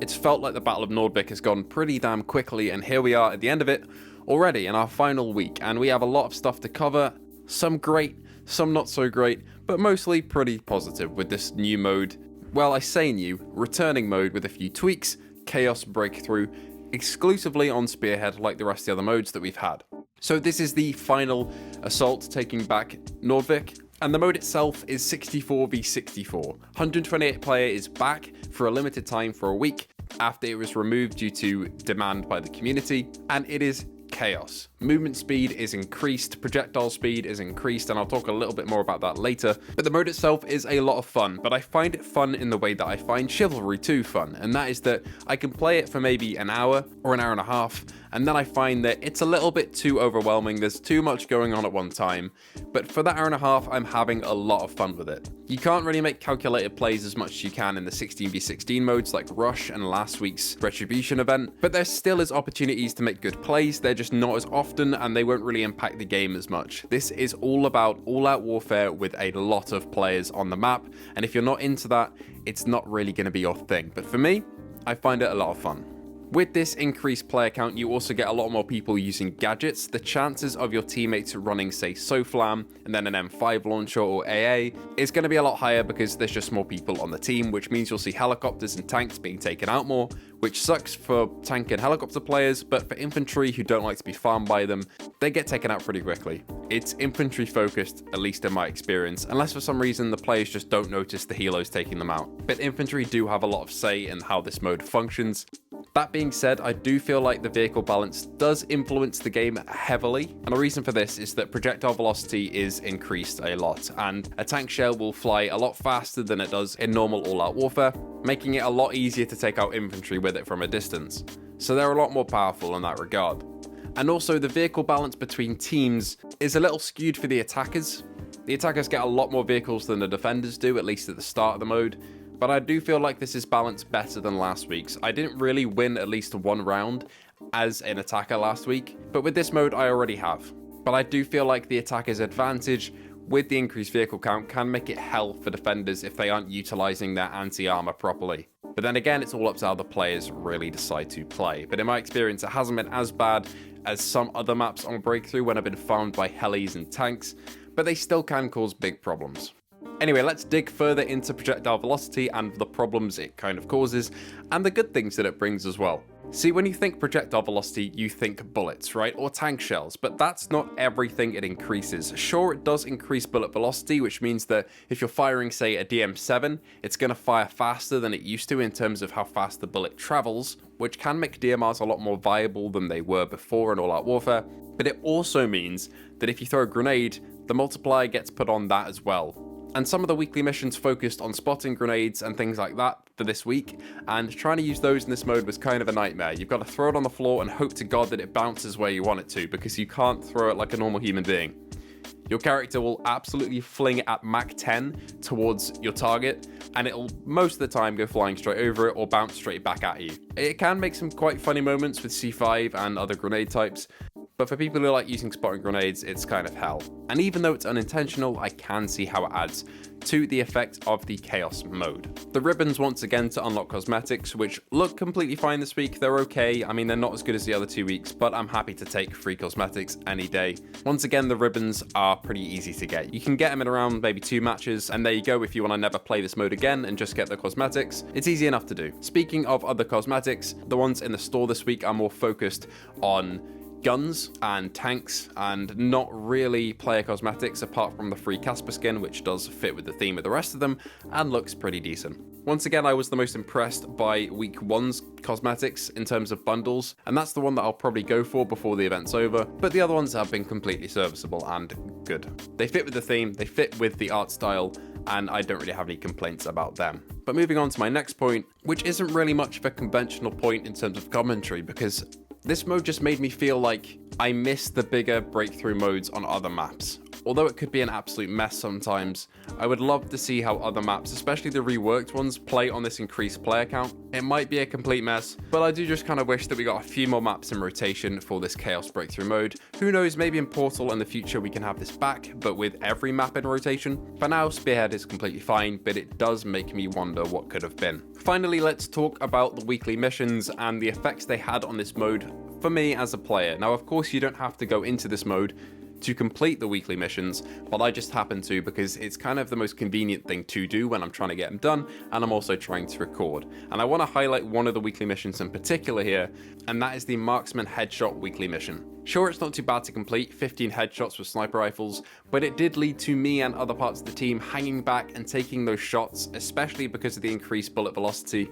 It's felt like the Battle of Nordvik has gone pretty damn quickly, and here we are at the end of it already in our final week, and we have a lot of stuff to cover, some great, some not so great, but mostly pretty positive with this new mode. Well, I say new, returning mode with a few tweaks, Chaos Breakthrough, exclusively on Spearhead like the rest of the other modes that we've had. So this is the final assault taking back Nordvik, and the mode itself is 64v64. 128 player is back for a limited time for a week after it was removed due to demand by the community, and it is chaos. Movement speed is increased, projectile speed is increased, and I'll talk a little bit more about that later. But the mode itself is a lot of fun, but I find it fun in the way that I find Chivalry 2 fun, and that is that I can play it for maybe an hour or an hour and a half, and then I find that it's a little bit too overwhelming, there's too much going on at one time, but for that hour and a half, I'm having a lot of fun with it. You can't really make calculated plays as much as you can in the 16v16 modes like Rush and last week's Retribution event, but there still is opportunities to make good plays, they're just not as often and they won't really impact the game as much. This is all about all-out warfare with a lot of players on the map, and if you're not into that, it's not really going to be your thing, but for me, I find it a lot of fun. With this increased player count, you also get a lot more people using gadgets. The chances of your teammates running, say, SOFLAM and then an M5 launcher or AA is going to be a lot higher because there's just more people on the team, which means you'll see helicopters and tanks being taken out more, which sucks for tank and helicopter players, but for infantry who don't like to be farmed by them, they get taken out pretty quickly. It's infantry focused, at least in my experience, unless for some reason the players just don't notice the helos taking them out. But infantry do have a lot of say in how this mode functions. That being said, I do feel like the vehicle balance does influence the game heavily, and the reason for this is that projectile velocity is increased a lot, and a tank shell will fly a lot faster than it does in normal all-out warfare, making it a lot easier to take out infantry with it from a distance. So they're a lot more powerful in that regard. And also the vehicle balance between teams is a little skewed for the attackers. The attackers get a lot more vehicles than the defenders do, at least at the start of the mode. But I do feel like this is balanced better than last week's. I didn't really win at least one round as an attacker last week, but with this mode I already have. But I do feel like the attacker's advantage with the increased vehicle count can make it hell for defenders if they aren't utilizing their anti-armor properly. But then again, it's all up to how the players really decide to play. But in my experience, it hasn't been as bad as some other maps on Breakthrough when I've been farmed by helis and tanks, but they still can cause big problems. Anyway, let's dig further into projectile velocity and the problems it kind of causes, and the good things that it brings as well. See, when you think projectile velocity, you think bullets, right? Or tank shells, but that's not everything it increases. Sure, it does increase bullet velocity, which means that if you're firing, say, a DM7, it's going to fire faster than it used to in terms of how fast the bullet travels, which can make DMRs a lot more viable than they were before in all-out warfare. But it also means that if you throw a grenade, the multiplier gets put on that as well. And some of the weekly missions focused on spotting grenades and things like that for this week, and trying to use those in this mode was kind of a nightmare. You've got to throw it on the floor and hope to God that it bounces where you want it to, because you can't throw it like a normal human being. Your character will absolutely fling it at Mach 10 towards your target, and it'll most of the time go flying straight over it or bounce straight back at you. It can make some quite funny moments with C5 and other grenade types, but for people who like using spotting grenades, it's kind of hell. And even though it's unintentional, I can see how it adds to the effect of the chaos mode. The ribbons once again to unlock cosmetics, which look completely fine this week. They're okay. I mean, they're not as good as the other 2 weeks, but I'm happy to take free cosmetics any day. Once again, the ribbons are pretty easy to get. You can get them in around maybe 2 matches, and there you go if you want to never play this mode again and just get the cosmetics. It's easy enough to do. Speaking of other cosmetics, the ones in the store this week are more focused on guns and tanks and not really player cosmetics apart from the free Casper skin, which does fit with the theme of the rest of them and looks pretty decent. Once again, I was the most impressed by week 1's cosmetics in terms of bundles, and that's the one that I'll probably go for before the event's over, but the other ones have been completely serviceable and good. They fit with the theme, they fit with the art style, and I don't really have any complaints about them. But moving on to my next point, which isn't really much of a conventional point in terms of commentary, because this mode just made me feel like I missed the bigger breakthrough modes on other maps. Although it could be an absolute mess sometimes, I would love to see how other maps, especially the reworked ones, play on this increased player count. It might be a complete mess, but I do just kind of wish that we got a few more maps in rotation for this Chaos Breakthrough mode. Who knows, maybe in Portal in the future we can have this back, but with every map in rotation. For now, Spearhead is completely fine, but it does make me wonder what could have been. Finally, let's talk about the weekly missions and the effects they had on this mode for me as a player. Now, of course, you don't have to go into this mode to complete the weekly missions, but I just happen to because it's kind of the most convenient thing to do when I'm trying to get them done, and I'm also trying to record. And I want to highlight one of the weekly missions in particular here, and that is the Marksman Headshot weekly mission. Sure, it's not too bad to complete 15 headshots with sniper rifles, but it did lead to me and other parts of the team hanging back and taking those shots, especially because of the increased bullet velocity,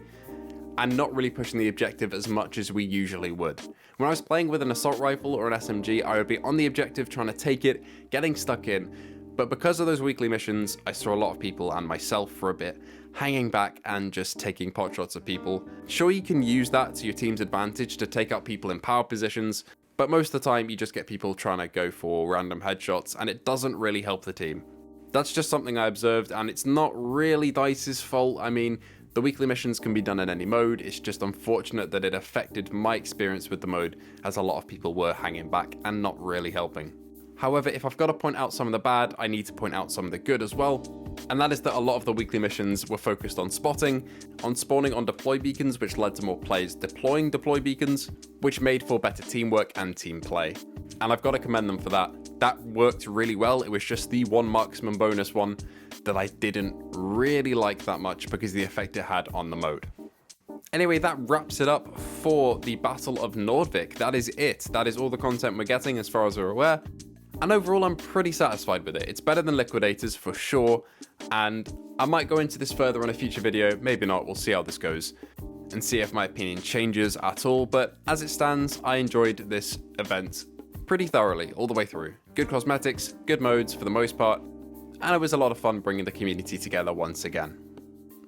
and not really pushing the objective as much as we usually would. When I was playing with an assault rifle or an SMG, I would be on the objective trying to take it, getting stuck in, but because of those weekly missions, I saw a lot of people, and myself for a bit, hanging back and just taking pot shots at people. Sure, you can use that to your team's advantage to take out people in power positions, but most of the time you just get people trying to go for random headshots, and it doesn't really help the team. That's just something I observed, and it's not really DICE's fault. I mean, the weekly missions can be done in any mode, it's just unfortunate that it affected my experience with the mode, as a lot of people were hanging back and not really helping. However, if I've got to point out some of the bad, I need to point out some of the good as well, and that is that a lot of the weekly missions were focused on spotting, on spawning on deploy beacons, which led to more players deploying deploy beacons, which made for better teamwork and team play. And I've got to commend them for that. That worked really well. It was just the one marksman bonus one that I didn't really like that much because of the effect it had on the mode. Anyway, that wraps it up for the Battle of Nordvik. That is it. That is all the content we're getting as far as we're aware. And overall, I'm pretty satisfied with it. It's better than Liquidators for sure. And I might go into this further in a future video. Maybe not. We'll see how this goes and see if my opinion changes at all. But as it stands, I enjoyed this event pretty thoroughly all the way through. Good cosmetics, good modes for the most part, and it was a lot of fun bringing the community together once again.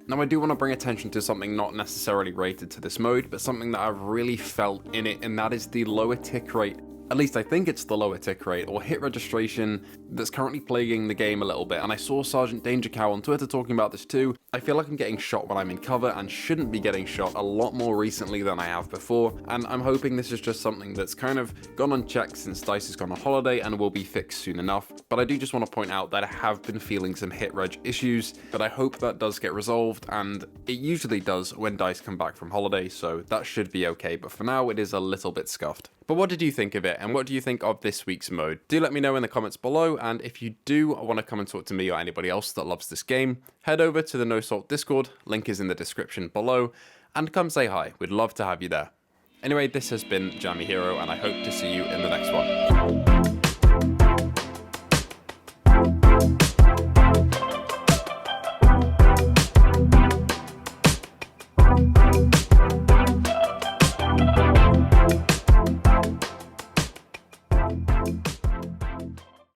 Now, I do want to bring attention to something not necessarily related to this mode, but something that I've really felt in it, and that is the lower tick rate. At least I think it's the lower tick rate or hit registration that's currently plaguing the game a little bit, and I saw Sergeant Danger Cow on Twitter talking about this too. I feel like I'm getting shot when I'm in cover and shouldn't be getting shot a lot more recently than I have before, and I'm hoping this is just something that's kind of gone unchecked since DICE has gone on holiday and will be fixed soon enough. But I do just want to point out that I have been feeling some hit reg issues, but I hope that does get resolved, and it usually does when DICE come back from holiday, so that should be okay, but for now it is a little bit scuffed. But what did you think of it, and what do you think of this week's mode? Do let me know in the comments below, and if you do want to come and talk to me or anybody else that loves this game, head over to the No Salt Discord, link is in the description below, and come say hi, we'd love to have you there. Anyway, this has been Jammy Hero, and I hope to see you in the next one.